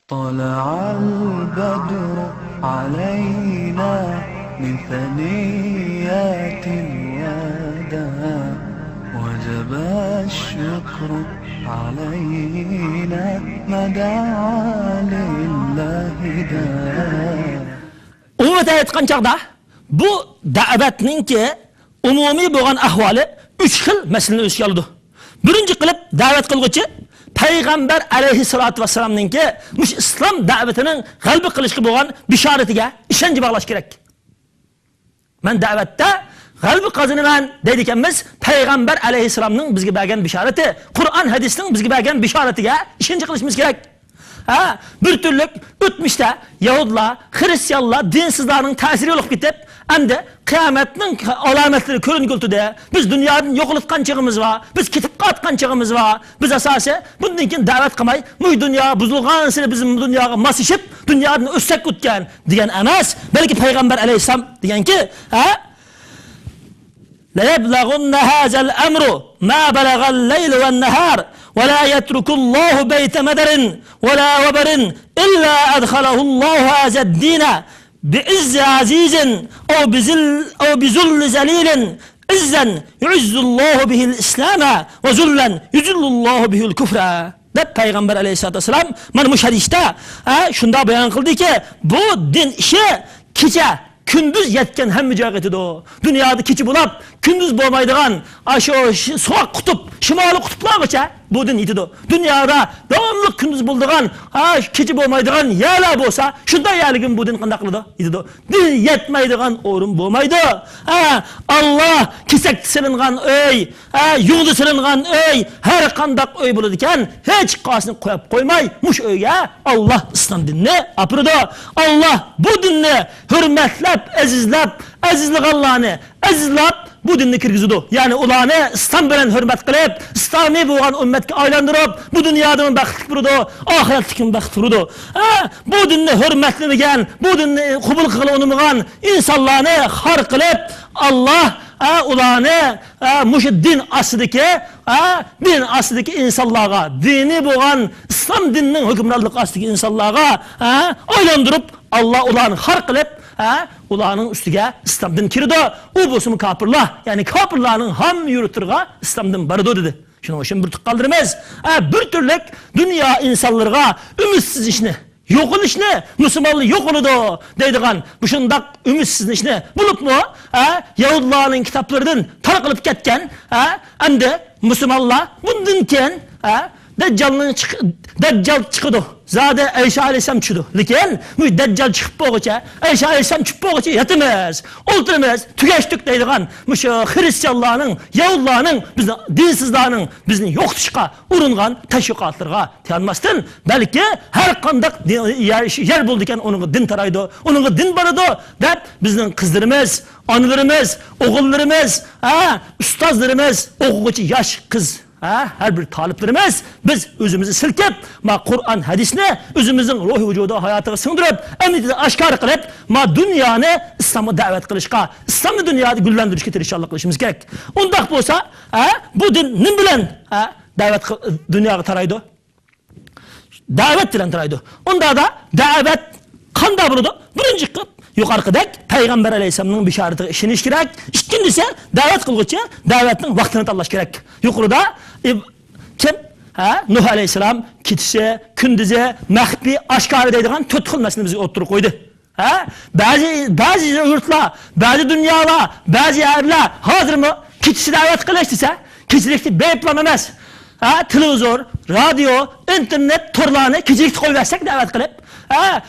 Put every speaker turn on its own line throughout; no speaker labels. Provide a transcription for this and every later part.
طلع البدر علينا من ثنيات الوداع وجب الشكر علينا ما دعا لله داع.
Umumiyat aytgan chaqda bu da'vatninki umumiy bo'lgan ahvoli 3 xil masalani o'z ichiga oladi. Birinchi qilib da'vat qilguvchi Payg'ambar alayhisolatu vasallamninki mush islom da'vatining g'alaba qilishga bo'lgan bishoratiga ishonch bog'lash kerak. Men da'vatda g'alaba qozinaman deydi ekanmiz, Payg'ambar alayhisolamning bizga bergan bishorati, Qur'on hadisning bizga bergan bishoratiga ishonch qilishimiz kerak. Bir türlük o'tmishda Yahudlar, Hristiyanlar, dinsizlarning ta'siri olib ketib, endi qiyomatning alomatlari ko'rinib biz dunyodan yo'qolgan chig'imiz va biz ketib qotgan chig'imiz va biz asosi bundan keyin da'vat qilmay, bu dunyo buzilgan sira bizim dunyoga mosishib, dunyodan o'sak o'tgan degan emas, balki Payg'ambar alayhisalom deganki, la yablaghunna hazal amru ma balagha al-layl va an-nahar ولا يترك الله بيت مدر ولا وبر إلا أدخله الله هذا الدين بعز عزيز أو بذل ذليل عزا يعز الله به الإسلام وذلا يذل الله به الكفر. Deb Payg'ambar alayhisolatu vasallam mana bu hadisda shunda bayon qildiki, bu din ishi kecha gündüz yetken hem mücadele ediyor. Dünyada keçi bulap, gündüz bo'lmaydigan, aşağı soğuk kutup, şimali kutuplargacha bu din yetiyor. Dünyada devamlı gündüz bulduğun, keçi bo'lmaydigan yerler bolsa, şunda yerligin bu din qanday qiladi? Yetiyor. Din yetmaydigan o'rin bo'lmaydi. Allah kesak silingan öy, yuğdu silingan öy, her qanday öy bo'ladi ekan, hech qasını qo'yib qo'ymay, mush öйga Allah islom dinini apirdi. Allah bu dinni hurmatlab, azizlab Allah'ını azizlab bu dinni kirgizdi. Yani ularni islom bilan hurmat qilib, islomiy bo'lgan ummatga aylantirib, bu dunyodan baxtli bo'ldi, oxiratdan baxtli bo'ldi. Bu dinni hurmatlamagan, bu dinni qabul qila olmagan insonlarni xor qilib, Allah ularni mush din astidagi insonlarga, dini bo'lgan islom dinining hukmronligi astidagi insonlarga aylantirib, Allah ularni xor qilib, ularning ustiga islomdan kirdi. U bo'lsa kafirlar, ya'ni kafirlarning ham yuritirga islomdan bardo dedi. Shuning uchun bir tuqqaldirimiz. Bir turlik dunyo insonlarga umidsiz ishni, yo'qolishni, musulmonlik yo'q bo'ladi deydigan bu shundoq umidsiz ishni bo'libmi? Yahudlarning kitoblaridan tarqalib ketgan, endi musulmonlar bundan keyin Dajjal chiqdi. Zade Ayşe alayhisalom chiqdi. Lekin bu Dajjal chiqib bo'lguncha, Ayşe alayhisalom chiqib bo'lguncha yetimiz, o'ltirimiz, tugashdik deydigan shu Hristiyanlarning, Yahudlarning, bizni dinsizlarning bizni yo'qotishga uringan tashviqotlarga tayanmasdan, balki har qanday yer bo'ldi ekan, uning din taraydi, uning din boradi deb bizning qizlarimiz, onalarimiz, o'g'illarimiz, ustozlarimiz, o'quvchi yosh qiz her bir taliplerimiz biz özümüzü silkip, Kur'an hadisini özümüzün ruhi vücudu hayatına sığdırıp, emniyeti aşkar kılıp, dünyanı İslam'a davet kılışka, İslam'ı dünyada güllendirişke tirişallah kılışımız gerek. Ondak bolsa, bu din ne bilen davet dünyaya taraydı? Davet dilen taraydı. Onda da davet kanda buldu. Birinci kılıp, yukarıdaki Peygamber Aleyhisselam'ın bişareti işini kerak. İkincisi davet kılgıçı, davetin vaktini tanlaş gerek. Yukarıda kim? Nuh Aleyhisselam ketişi, kündüzü, mahfi, aşkari deydiğen tört xil meseleni bize oturup koydu. Bazı yurtlar, bazı dünyalar, bazı yerler hazır mı? Ketişi davet kılıçtıysa, keçilikti beyiplanamaz. Televizor, radyo, internet torlarını keçilikti koyversek davet kılıp,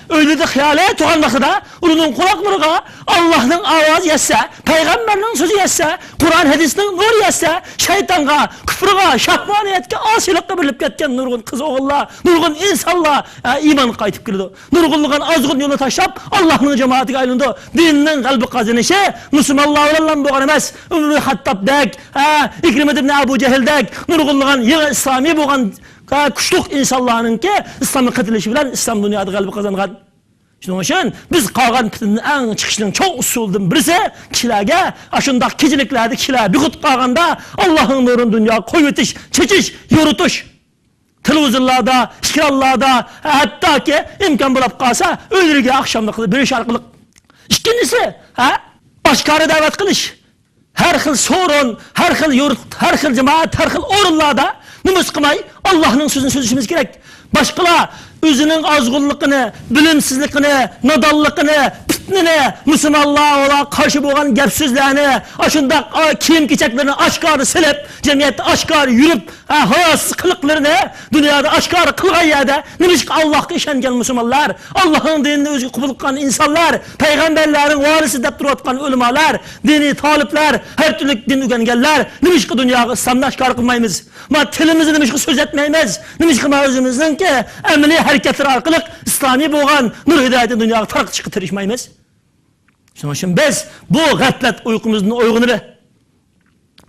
öyle de hayale tuğanmakta da onun kulaklarına Allah'ın avazı yetse, Peygamberinin sözü yetse, Kur'an hadisinin nuru yetse, şeytanga, küfrüga, şahvaniyetke, asilikle birlik etken nurgun kız oğullar, nurgun insanlar iman kaytıp girdi. Nurgunluğun azgın yolu taşıp Allah'ın cemaati aylındı. Dininin kalbi kazanışı Müslümanlar olan bu kanemez. Ömrü Hattab dek, İkrimet ibn Abu Cehil dek, nurgunluğun yine İslami buğan kuçluk insanlarının ki İslam'ın katilişi bilen İslam dünyada kalbi kazangan. Şunun için biz kalgan pitinin en çıkışının çok usuldun birisi kişilerge, aşındak kişiliklerde kişiler bir kut kalganda Allah'ın nurun dünya koyvetiş, çeçiş, yorutuş. televizorlarda, ekranlarda, hattoki imkon bo'lib qolsa, o'liriga akşamda qilib berish orqali. Ikkinchisi, oshkora da'vat qilish. Har xil so'rin, har xil yurt, har xil jamoat, har xil o'rinlarda nima qilmay Allohning so'zini so'zishimiz kerak. Boshqalar o'zining ozg'unligini, bilimsizligini, nodonligini, fitnini, musulmonlarga qarshi bo'lgan gap so'zlarni, shunday kiyim-kechaklarni oshkora silib, jamiyatda oshkora yurib, xos qiliqlarini dunyoda oshkora qilgan yerda nima Allohga ishongan musulmonlar, Allohning dinini o'ziga qabul qilgan insonlar, payg'ambarlarning varisi deb turayotgan ulamolar, diniy taliblar, har turli din o'rganganlar, nima dunyoga islomni oshkora qilmaymiz? Ma tilimizni nima so'z etmaymiz? Nima o'zimizning amaliy harakatlar orqali islomiy bo'lgan nur hidoyatni dunyoga tarqatishga tirishmaymiz? Shuning uchun biz bu g'aflat uyqumizning uyg'onib.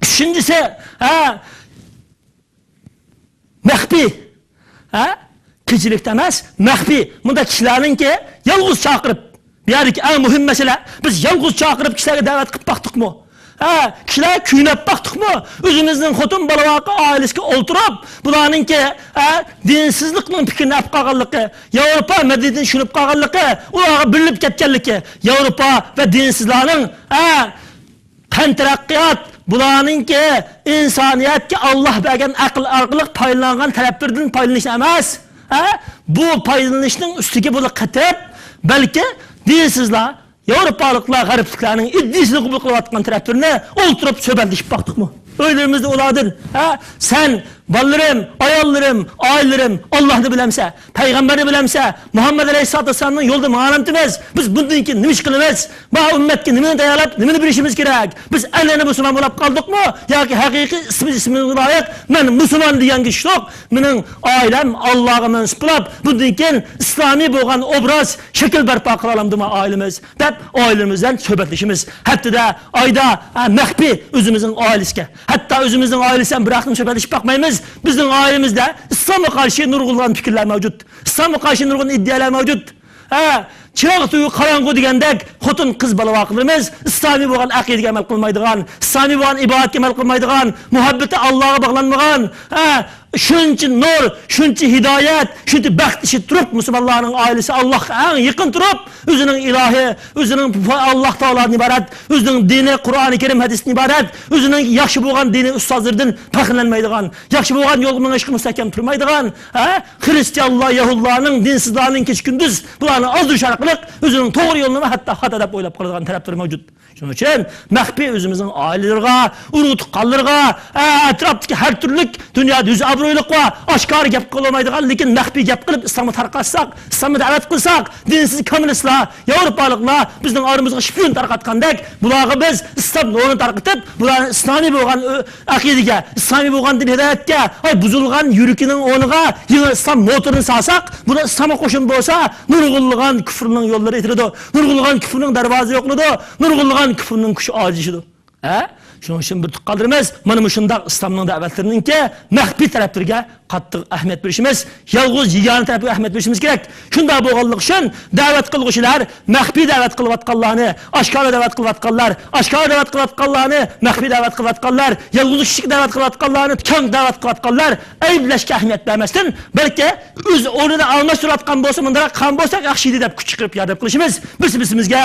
Uchinchisi, maxfiy. Kechilikda emas, maxfiy. Bunda kishilarningki yolg'iz chaqirib, bu yerdagi eng muhim masala, biz yolg'iz chaqirib kishilarga da'vat qilib baqdikmi? Kishilar kuynab baqdikmi? O'zimizning xotin bolalarga oilasiga o'ltirib, bularningki dinsizlikning fikrini olib qolganligi, Yevropa madanidan tushunib qolganligi, ularga birilib ketganligi, Yevropa va dinsizlarning fan taraqqiyot bularningki insoniyatga Alloh bergan aql orqali foydalangan taraflardan foydalanish emas. Bu foydalanishning ustiga bo'lib qatib, balki dinsizlar Yevropalıklar, G'arbliklarning iddiasini qabul qilayotgan taraflarni o'ltirib so'balashib baqdikmi? O'ylarimizda ulardan, sen bolalarım, ayollarim, oilalarim Allohni bilamsa, payg'ambarni bilamsa, Muhammad alayhisolatu vasallamning yo'lida ma'lumtimiz. Biz bundan keyin nima ish qilamiz? Bu ummatga nimani tayyorlab, nimani berishimiz kerak? Biz anana musulmon bo'lib qoldikmi? Yoki haqiqiy ismiga loyiq men musulmon degan kishi yo'q. Mening oilam Allohga mansub bo'lib, bundan keyin islomiy bo'lgan obraz, shakl barpo qila olamdimi oilamiz? Deb oilamizdan suhbatlashimiz. Hattoda oyda maxfiy o'zimizning oilasiga, hatto o'zimizning oilasidan bir vaqtim suhbatlashib baqmaymiz. Bizning oilamizda islomga qarshi nurg'ulgan fikrlar mavjud. Islomga qarshi nurg'un iddialar mavjud. Chiroq tuyu qorong'u degandek xotin qiz bolavaqlarimiz islomiy bo'lgan aqidaga amal qilmaydigan, islomiy bo'lgan ibodatga amal qilmaydigan, muhabbati Allohga bog'lanmagan, shuncha nur, shuncha hidoyat, shuncha baxt ishi turib musulmonlarning oilasi Allohga eng yaqin turib, o'zining ilohi, o'zining Alloh taolodan iborat, o'zining dini Qur'oni Karim hadisdan iborat, o'zining yaxshi bo'lgan dini ustozlaridan faxrlanmaydigan, yaxshi bo'lgan yo'lga ishqi mustahkam turmaydigan, xristianlar, yahudlarning, dinsizlarning kecha-kunduz bularni ozdirish orqali o'zining to'g'ri yo'lini hatto xato deb o'ylab qoladigan taraflar mavjud. Shuning uchun maxfiy o'zimizning oilalarga, urug' tuqqanlarga, atrofdagi har turli dunyoda yuz obro'ylik va oshkor gap qilolmaydigan, lekin maxfiy gap qilib islomga tarqatsak, islomga da'vat qilsak, dinsiz kommunistlar, Yevropaliklar bizning oramizga shpion tarqatgandek, bularga biz islom nurini tarqatib, bularni islomiy bo'lgan aqidaga, islomiy bo'lgan din hidoyatga, buzilgan yurikining o'rniga yangi islom motorini solsak, buni islomga qo'shim bo'lsa, nurg'ulgan kufrning yo'llari etiladi, nurg'ulgan kufrning darvozasi yo'qladi, nurg'ulgan kufrning kuchi ojishidir. Shuning uchun bir tuqqandirimiz, mana shunday islomning da'vatlarininki maxfiy taraflarga qattiq ahamiyat berishimiz, yolg'iz yegona tarafga ahamiyat berishimiz kerak. Shunday bo'lganlik uchun da'vat qiluvchilar maxfiy da'vat qilayotganlarni, oshkora da'vat qilayotganlar, oshkora da'vat qilayotganlarni, maxfiy da'vat qilayotganlar, yolg'iz kishiga da'vat qilayotganlarni, kang da'vat qilayotganlar ayblashga ahamiyat bermasdan, balki o'z o'rnida almashtirayotgan bo'lsa, bunda qan bo'lsak yaxshi deb kuch chiqarib yordam qilishimiz, biz-bizimizga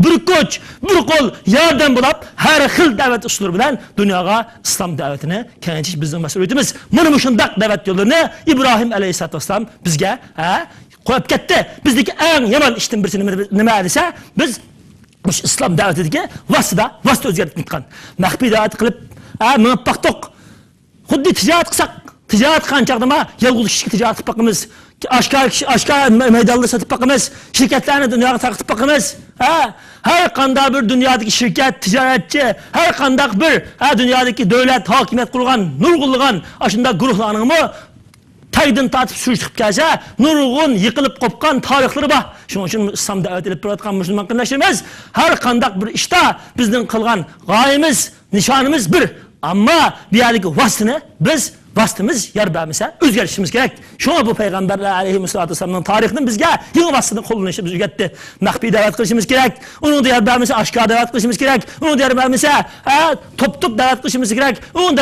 bir kuch, bir qo'l yordam bo'lib, har xil da'vat usullari bilan dunyoga islom da'vatini kengaytirish bizning mas'uliyatimiz. Mana shunday da'vat yo'llarini Ibrohim alayhisolatu vasallam bizga qo'yib ketdi. Bizdagi eng yomon ishdan birisi nima desa, biz islom da'vatidagi vosita o'zgartirib ketgan. Maxfiy da'vat qilib, minib baqdiq. Xuddi tijorat qilsak, tijorat qanchaqdima yolg'iz kishiga tijorat qilib boqamiz. Oshkor maydonda sotib boqamiz, shirkatlarni dunyoga tarqatib boqamiz. Har qanday bir dunyodagi shirkat, tijoratchi, har qanday bir dunyodagi davlat hokimiyat qurgan, nurg'ulgan shunday guruhlarningmi tagdan tortib surishib kelsa, nurg'un yiqilib qopgan tarixlari bor. Shuning uchun islom da'vat etib turadigan musulmon qardoshlarimiz har qanday bir ishda bizning qilgan g'oyamiz, nishonimiz bir. Ammo bu yerdagi vositani biz vastımız yer vermese özgerişimiz gerek. Şuna bu peygamberler aleyhissalatu vesselam'ın tarihinin bizge yeni vastını kullanışımız ügetti. Mahbi davet kılışımız gerek. Onun da yer vermese aşkar davet kılışımız gerek. Onun da yer vermese top davet kılışımız gerek. Onun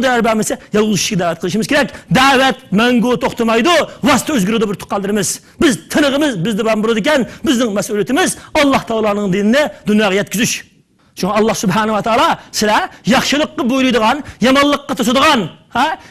da yer vermese yalışık davet kılışımız gerek. Davet mengu toxtamaydı. Vastı özgürlüğü bir tukaldırımız. Biz tınığımız bizde ben burada iken bizden mesuliyetimiz Allah Teala'nın dinine dünyaya yetkizüş. Çünkü Allah Subhanahu wa Taala sizler yaxşılıklı buyurduğun, yamanlıklı tutuduğun,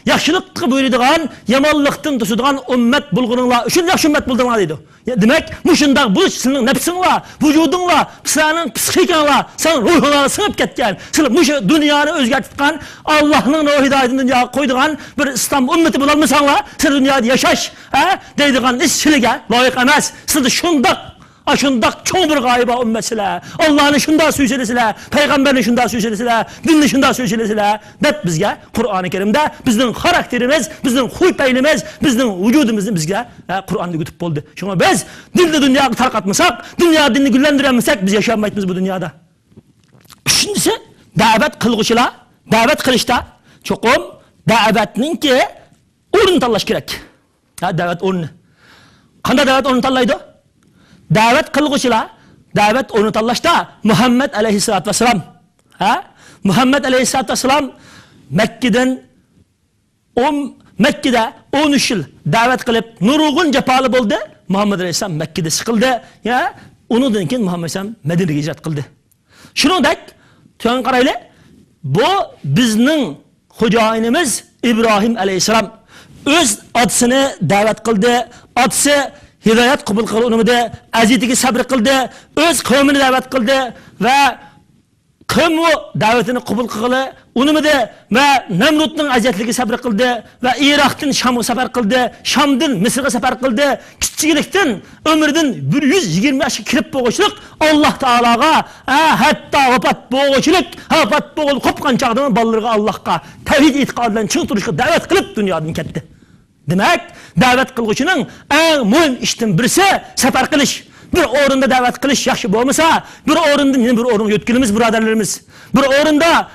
yaxşılıklı buyurduğun, yamanlıktan tutuduğun ümmet bulgununla, üçün yaxşı ümmet bulduğunla deydi. Demek, muşundak bu senin nefsinle, vücudunla, senin psikikanla, senin ruhuna sığıp ketken, senin muşu dünyanı özgertitken, Allah'ın o hidayetini dünyaya koyduğun bir İslam ümmeti bulanmışsanla, sen dünyada yaşaş, deydiğin işçiliğe layık emez, sen de şundak çoğun bir gayba ümmetsile, Allah'ını şunda süyselesile, Peygamberini şunda süyselesile, dinini şunda süyselesile, dep bizge Kur'an-ı Kerim'de bizden karakterimiz, bizden huy peynimiz, bizden vücudumuzun bizge Kur'an'da gütüp oldu. Çünkü biz dinle dünyayı tarqatmasak, dünya dinini güllendiremesek biz yaşamayız bu dünyada. Üçüncüsü, davet kılgıçıla, davet kılışta çoğum davetinin ki orunu tallaş gerek. Davet orunu. Kanda davet orunu tallaydı? Davet kılgıçıla, davet onu tallaşta Muhammed aleyhissalatü vesselam. Muhammed aleyhissalatü vesselam Mekke'de 13 yıl davet kılıp nurgun cepalı buldu. Muhammed aleyhissalam Mekke'de sıkıldı. Onundan keyin Muhammed aleyhissalam Medine'ye hicret kıldı. Şunundak, tüyen karaylı, bu bizning Hocaynimiz İbrahim aleyhissalam öz adısını davet kıldı. Adısı hidayet kabul kılınımıdı, aziyetiki sabır kıldı, öz kavmini davet kıldı ve kavmi davetini kabul kıldı, onumudu ve Nemrut'un aziyetliki sabır kıldı ve Irak'tan Şam'a sefer kıldı, Şam'dan Mısır'a sefer kıldı, küçüklikten, ömürden 120 yaşı kirip boğuşluk Allah Teala'ga, hatta vefat boğuşluk, vefat boğul kopkan çağdığının ballarına Allah'a, tevhid itikadından çık duruşu davet kılıp dünyadan ketti. Demek, davet kılgıçının en mühim işten birisi sefer kılış. Bir orunda davet kılış yaxşı bolmasa, bir orunda yine bir orunda yetkilimiz, biraderlerimiz. Bir orunda,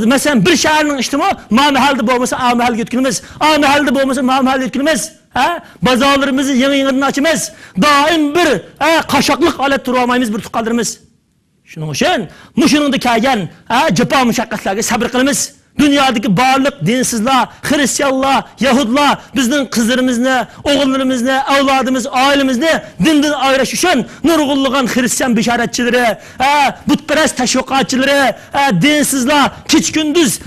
mesela bir şehrin iştimi, mahalde bolmasa, mahalde yetkilimiz. Mahalde bolmasa, mahalde yetkilimiz. Bazarlarımızı yeni açımız. Daim bir kaşaklık alet turamayımız, bir tukaldırımız. Şunun için, muşununda kaygen, cepa müşakkatlarga sabır kılımız. Dünyadaki barlık dinsizler, Hristiyanlar, Yahudlar, bizden kızlarımızla, oğullarımızla, evladımız, ailemizni dinden ayraş üçün nurgulluğun Hristiyan bişaretçileri, butperest teşvikatçileri, dinsizler, kiç gündüz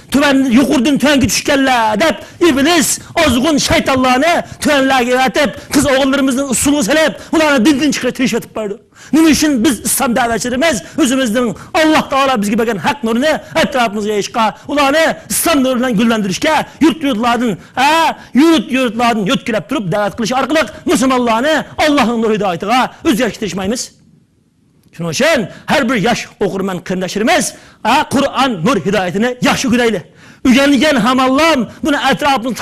yukurdan tüvenki düşkenler, dep iblis, ozgun şeytanlarını tüvenlerge atip, kız oğullarımızın usulunu selep, ularına dinden çıkartış etip vardı. Nime için biz İslam davetçilerimiz özümüzden Allah Teala bizge bergen hak nurunu etrafımızga yayışqa, ularını İslam nurundan güllendirişke, yurtlardan yötkülep durup davet kılış arkalık Müslümanlarını Allah'ın nur hidayetiga özgeriştirişmaymiz. Şunun için her bir yaş okurman kırındaşırımız Kur'an nur hidayetini yaxşı güdeyli. Ügenligen hamallam bunu etrafını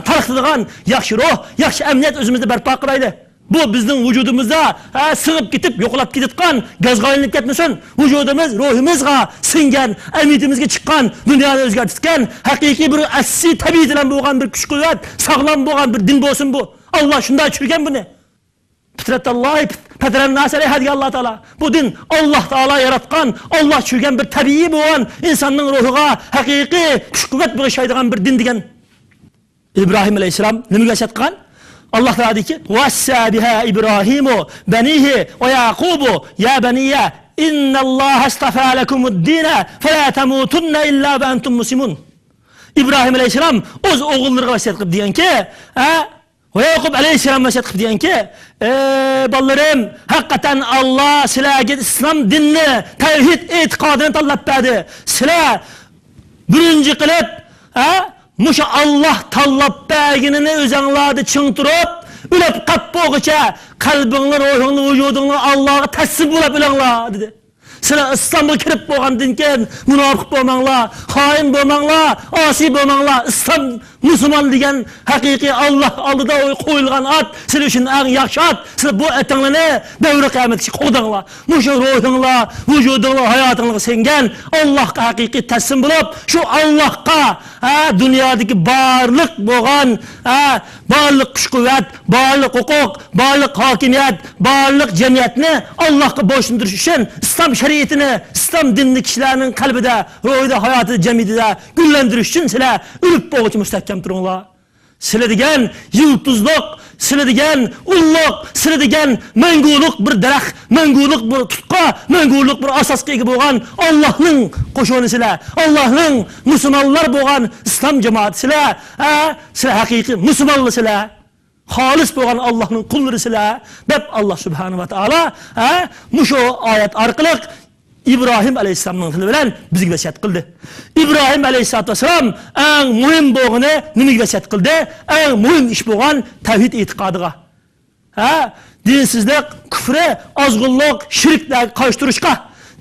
tarqıdığan yaxşı ruh, yaxşı emniyet özümüzde berpa kılaylı. Bu bizden vücudumuzda sığıp gitip yokulap giditkan, gazgayınlık etmesin. Vücudumuz, ruhumuzga singen, emitimizge çıkkan, dünyada özgertitken, hakiki bir assi tabi edilen boğan bir güç kuvvet, sağlam boğan bir din bolsun bu. Allah şunda çürgen bunu. Fitretallahi feteren nasere hadi Allah Teala. Bu din Allah Teala yaratkan, Allah çürgen bir tabii boğan, insanın ruhuga hakiki güç kuvvet bağışlaydıgan bir din degen. İbrahim Aleyhisselam ne mügesetkan? Allah Teala dedi ki: "Vassa biha İbrahimu benihi ve Yakubu ya beniye innallaha istafa lekumud-dine fela temutunna illa ve entum muslimun." İbrahim Aleyhisselam öz oğullarına vasiyet kıldı diyen ki, ve Yakup Aleyhisselam vasiyet kıldı diyen ki, ballarım, hakikaten Allah size İslam dinini, tevhid itikadını talep verdi. Size birinci kılıp, muşa Allah tallap bəginini özənladı çıntırıp, ülep qap boğuça, kalbinli, ruhunlu, vücudunlu Allah'a təssib olap ülənla, dedi. Sizlar islomga kirib bo'lgandan keyin munofiq bo'lmanglar, xoin bo'lmanglar, osiy bo'lmanglar. Islom musulmon degan haqiqiy Alloh oldida qo'yilgan ot, sizlar uchun eng yaxshi ot. Sizlar bu atinglarni davr qiyomatgacha qo'ydinglar. Mushu ruhinglar, vujudinglar, hayotinglar sengan Allohga haqiqiy taslim bo'lib, shu Allohga dunyodagi barliq bo'lgan barliq kuch-quvvat, barliq huquq, barliq hokimiyat, barliq jamiyatni Allohga bo'ysundirish uchun islom shariatini, islom dinini kishilarning qalbida, ruhida, hayotida, jamiyatida gullantirish uchun sizlar ulib bo'g'ichi mustahkam turinglar. Sizlar degan yulduzliq, sizlar degan ulluq, sizlar degan manguliq bir daraxt, manguliq bir tutqa, manguliq bir asosga ega bo'lgan Allohning qo'shoni sizlar, Allohning musulmonlar bo'lgan islom jamoati sizlar, sizlar haqiqiy musulmonlar sizlar. Xolis bo'lgan Allohning qullari sizlar deb Alloh subhanahu va taolo mushu oyat orqali İbrahim aleyhisselamning tili bilan bizga vasiyat qildi. İbrahim aleyhissalatu vesselam eng muhim bo'lgani nimaga vasiyat qildi? Eng muhim ish bo'lgan tavhid e'tiqodiga. Dinsizlik, kufri, ozg'unlik, shirkdan qochtirishga.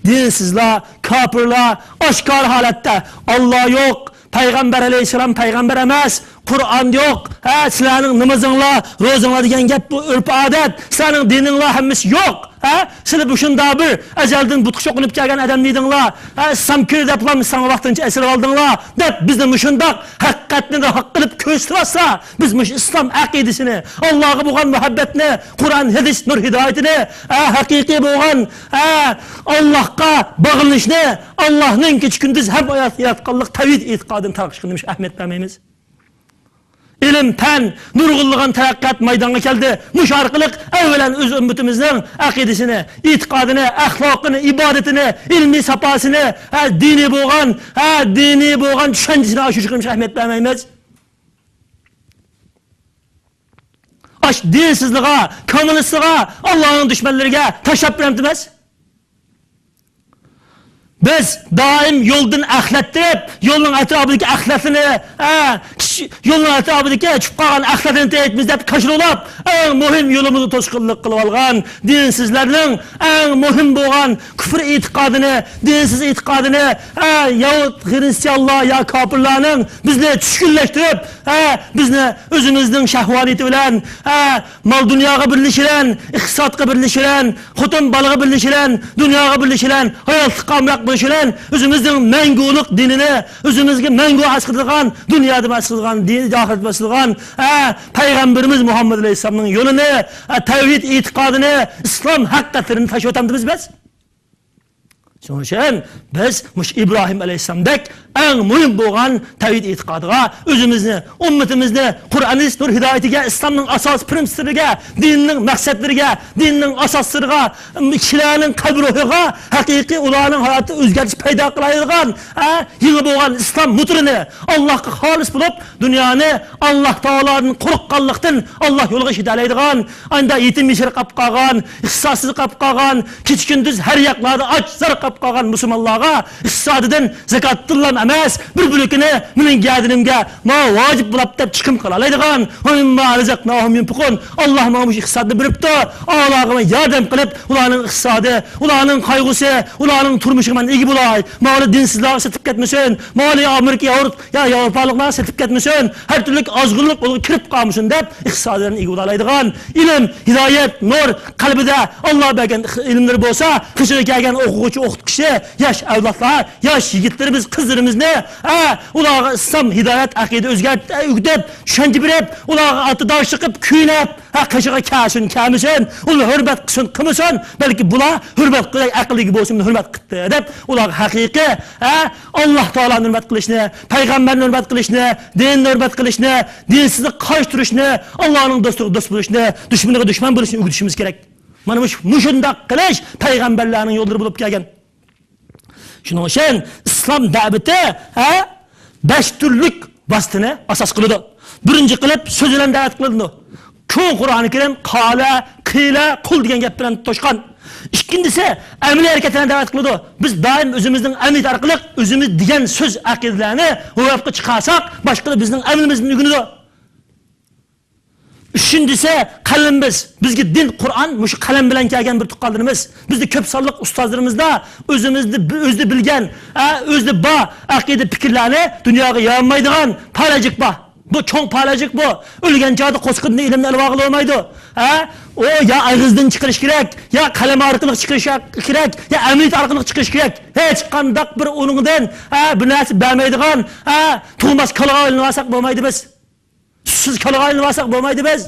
Dinsizlar, kofirlar oshkor holatda Alloh yo'q, payg'ambar aleyhisselam payg'ambar emas, Qur'on yo'q, sizlarning namozinglar, ro'zinglar degan gap bu urf odat, sizlarning dininglar hammasi yo'q. Sizlar bu shunda bir ajaldan butqa cho'qinib kelgan odam deydinglar. Islom kir deb islom vaqtincha asir oldinglar deb bizni mushundoq haqiqatni haq qilib ko'rsatsa, biz mush islom aqidasini, Allohga bo'lgan muhabbatni, Qur'on, hadis, nur hidoyatini, haqiqiy bo'lgan Allohga bog'lanishni, Allohning kech kunduz ham yaratganlik tavhid e'tiqodini tarqish qilmish Ahmed bermaymiz. İlim, pen, nurg'unligan taraqqiyot maydonga keldi. Mush orqali avvalan o'z ummatimizning aqidasini, e'tiqodini, axloqini, ibodatini, ilmiy saposini, diniy bo'lgan tushunchasini oshirish qilmish Ahmed bermaymiz. Ash dinsizligiga, kommunistligiga, Allohning dushmanlariga tashlab beramiz. Biz doim yo'ldan axlattirib, yo'lning atrofidagi axlatini, yo'lning atrofidagi chiqib qolgan axlatini tayitmiz deb kashirlab, eng muhim yo'limizni to'sqinlik qilib olgan dinsizlarning eng muhim bo'lgan kufr e'tiqodini, dinsiz e'tiqodini, yahud xristianlar yo kofirlarning bizni tushkunlashtirib, bizni o'zimizning shahvoniyati bilan, mol dunyoga birlashilan, iqtisodga birlashilan, xotin bolaga birlashilan, dunyoga birlashilan, hayotga qamroq bo'lishilan, o'zimizning mangulik dinini, o'zimizga mangu asqilgan, dunyoda asqilgan, dinni oxirat asqilgan, payg'ambarimiz Muhammad alayhisolamning yo'lini, tavhid e'tiqodini, islom haqiqatlarini tashlab o'tamiz biz. Shuning uchun biz mush İbrahim aleyhisselamdek eng muhim bo'lgan tavhid e'tiqodiga, o'zimizni, ummatimizni Qur'onning nur hidoyatiga, islomning asos prinsiplariga, dinning maqsadlariga, dinning asoslariga, kishilarning qalb ruhiga haqiqiy ularning hayotida o'zgarish paydo qiladigan, yangi bo'lgan islom mutrini Allohga xolis bo'lib, dunyoni Alloh taoloning qo'rqqanlikdan Alloh yo'liga hidoylaydigan, anda yetim yeshir qolib qolgan, ixtisossiz qolib qolgan, kech kunduz har yoqlarda och zar qolib qolgan musulmonlarga iqtisodidan zakotdan emas, bir bulukini mening gadinimga ma vojib bo'lib deb chiqim qila oladigan, Alloh mana shu iqtisodni biribdi, Allohga yordam qilib, ularning iqtisodi, ularning qayg'usi, ularning turmushiga men ega bo'lay, moli dinsizlar setib ketmasin, moli Amerika, Yevropaliklar setib ketmasin, har turli ozg'inlik bo'lib kirib qolmasin deb iqtisodlarni ega bo'laydigan, ilm, hidoyat, nur qalbida Alloh bergan ilmlar bo'lsa, qishga kelgan o'quvchi, o'qituvchi, yosh avlodlar, yosh yigitlarimiz, qizlarimizni, ularga islom, hidoyat, aqida o'rgatib, tushuncha berib, ularga atidosh chiqib, kuylab, qishga kelsin, kelmasin, ular hurmat qilsin, qilmasin, balki bular hurmat qilay, aqlli bo'lsin, hurmat qildi deb, ularga haqiqiy Alloh taoloni hurmat qilishni, payg'ambarni hurmat qilishni, dinni hurmat qilishni, dinsizlik qarshi turishni, Allohning do'stiga do'st bo'lishni, dushmaniga dushman bo'lishni o'rgatishimiz kerak. Mana mushundoq qilish payg'ambarlarning yo'llari bo'lib kelgan. Shuning uchun islom da'vati 5 turlik vositani asos qiladi. Birinchi qilib so'z bilan da'vat qiladi. Ko'p Qur'oni Karim qala, qila, qul degan gap bilan to'shqan. Ikkinchisi amaliy harakat bilan da'vat qiladi. Biz doim o'zimizning amaliyat orqali o'zimiz degan so'z aqidalarni ro'yobga chiqarsak, boshqa bizning amalimizni o'rganadi. Üçüncüsü qalbimiz. Bizga din, Qur'on mushu qalam bilan kelgan bir tuqqanlarimiz. Bizning ko'p sonliq ustozlarimizda o'zni bilgan, o'zi ba aqida fikrlarni dunyoga yo'nmaydigan palajik ba. Bu cho'ng palajik bu. O'lgan joyda qo'sqinni ilmni alvog'ila olmaydi. O ya og'izdan chiqarish kerak, ya qalam orqali chiqarish kerak, ya amaliyot orqali chiqarish kerak. Hech qanday bir o'ningdan bu narsa bermaydigan, tug'mas kalaga aylansak bo'lmaydi biz. Siz kalaga aylansak bo'lmaydi biz.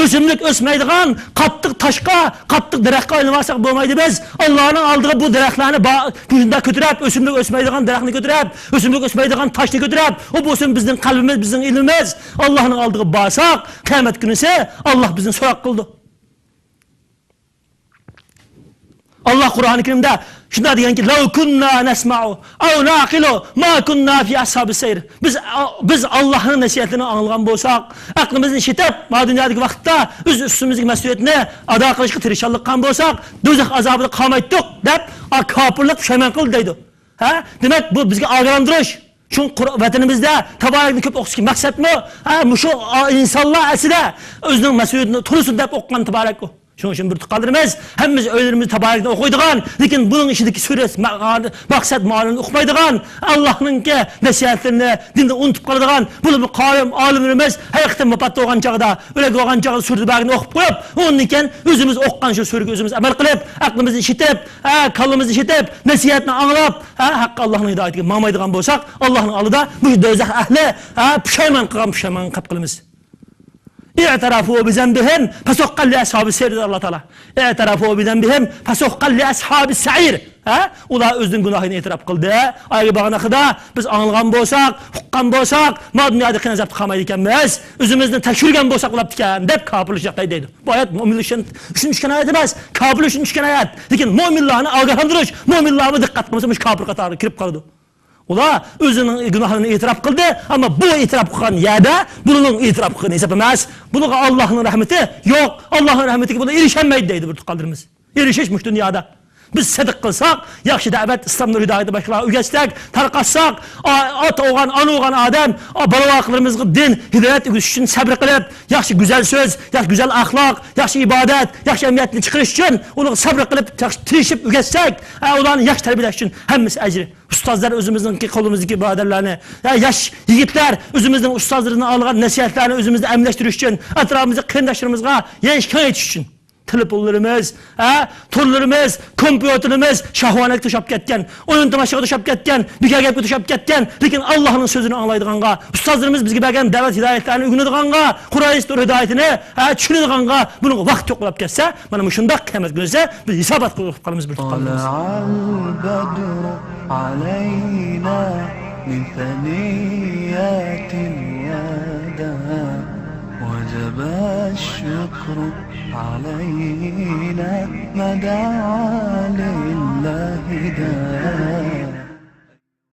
O'simlik o'smaydigan, qattiq toshqa, qattiq daraxtga aylansak bo'lmaydi biz. Allohning oldiga bu daraxtlarni bunda ko'tarib, o'simlik o'smaydigan daraxtni ko'tarib, o'simlik o'smaydigan toshni ko'tarib, o bo'lsin bizning qalbimiz, bizning ilmimiz. Allohning oldiga borsak, qiyomat kunisi Alloh bizni so'roq qildi. Allah Qur'oni Karimda shunda deganki, "Law kunna nasma'u aw naqilu ma kunna fi ashabis sayr." Biz Allohning nasihatini anglagan bo'lsak, aqlimizni ishitib, ma dunyodagi vaqtda o'z ustimizga mas'uliyatni ado qilishga tirishganlik qilgan bo'lsak, do'zax azobida qolmaydik deb kofirlik pushaymon qildi deydi. Demak, bu bizga ogohlantirish. Çünkü vatanimizda tabarakni ko'p o'qishga maqsadmi? Mushu insonlar aslida o'zining mas'uliyatini to'lisin deb o'qigan tabarak. Şunun için bir tuqqanlarimiz, hemmimiz öğlerimizi tabarakni o'qiydigan, lekin bunun içindeki suret, maqsad, ma'noni o'qimaydigan, Allohning nasihatlarini dinda unutib qoladigan, bunu bir qoyim olimlarimiz haqiqatan vafot bo'lgan chog'da, o'lik bo'lgan chog'da surati bag'ini o'qib qo'yib, undan keyin o'zimiz o'qigan shu suraga o'zimiz amal qilib, aqlimizni ishitib, kallamizni ishitib, nasihatni anglab, haqq Allohning hidoyatiga ma'maydigan bo'lsak, Allohning oldida bu do'zax ahli pushaymon qilib qilamiz. اعترفوا بذنبهم فسحقا لأصحاب السعير Allah Teala. اعترفوا بذنبهم فسحقا لأصحاب السعير. Ular özünün günahını itiraf qildi. Ayga bag'ana qida biz anglagan bo'lsak, huqqan bo'lsak, dunyoda qiyin azobda qolmaydi ekanmiz. O'zimizni tekshirgan bo'lsak bo'ladi ekan deb kofirlik deydi. Bu oyat mo'minlar uchun tushgan oyat emas, kofirlar uchun tushgan oyat. Lekin mo'minlarni ogohlantirish, mo'minlarga diqqat qilmasa kofir qatoriga kirib qoladi. Ular o'zining gunohlarini e'tirof qildi, ammo bu e'tirof qilgan yerda buning e'tirof qilgan hesab emas. Bunga Allohning rahmati yo'q. Allohning rahmatiga buni erishilmaydi deydi bir tuqqanlarimiz. Erishish mush dunyoda. Biz sadiq qilsak, yaxshi da'vat, islomning hidoyati boshqalarga o'rgatsak, tarqatsak, ota o'g'an, ona o'g'an odam, balavoqlarimizga din, hidoyat o'rgatish uchun sabr qilib, yaxshi go'zal so'z, yaxshi go'zal axloq, yaxshi ibodat, yaxshi amniyatni chiqarish uchun ularga sabr qilib, tirishib o'rgatsak, ularni yaxshi tarbiyalash uchun hammasi ajri. Ustozlar o'zimizning qo'limizdagi birodarlarni, yosh yigitlar o'zimizning ustozlaridan olgan nasihatlarni o'zimizda amlashtirish uchun, atrofimizda qiyindoshlarimizga yangi kengaytirish uchun telefonlarimiz, turlarimiz, kompyuterimiz shahvanatga to'shab ketgan, o'yin tomoshaga to'shab ketgan, bigagapga to'shab ketgan, lekin Allohning so'zini anglaydiganga, ustozlarimiz bizga bergan da'vat hidoyatlarini o'rganadiganga, Qur'on hidoyatini tushunadiganга buning vaqt yo'q bo'lib ketsa, mana shunday qiyomat kunida biz hisobot qilib qolamiz bir tuqqanimiz.
علينا من ثنيات الوداع وجب الشكر علينا ما دعا لله داع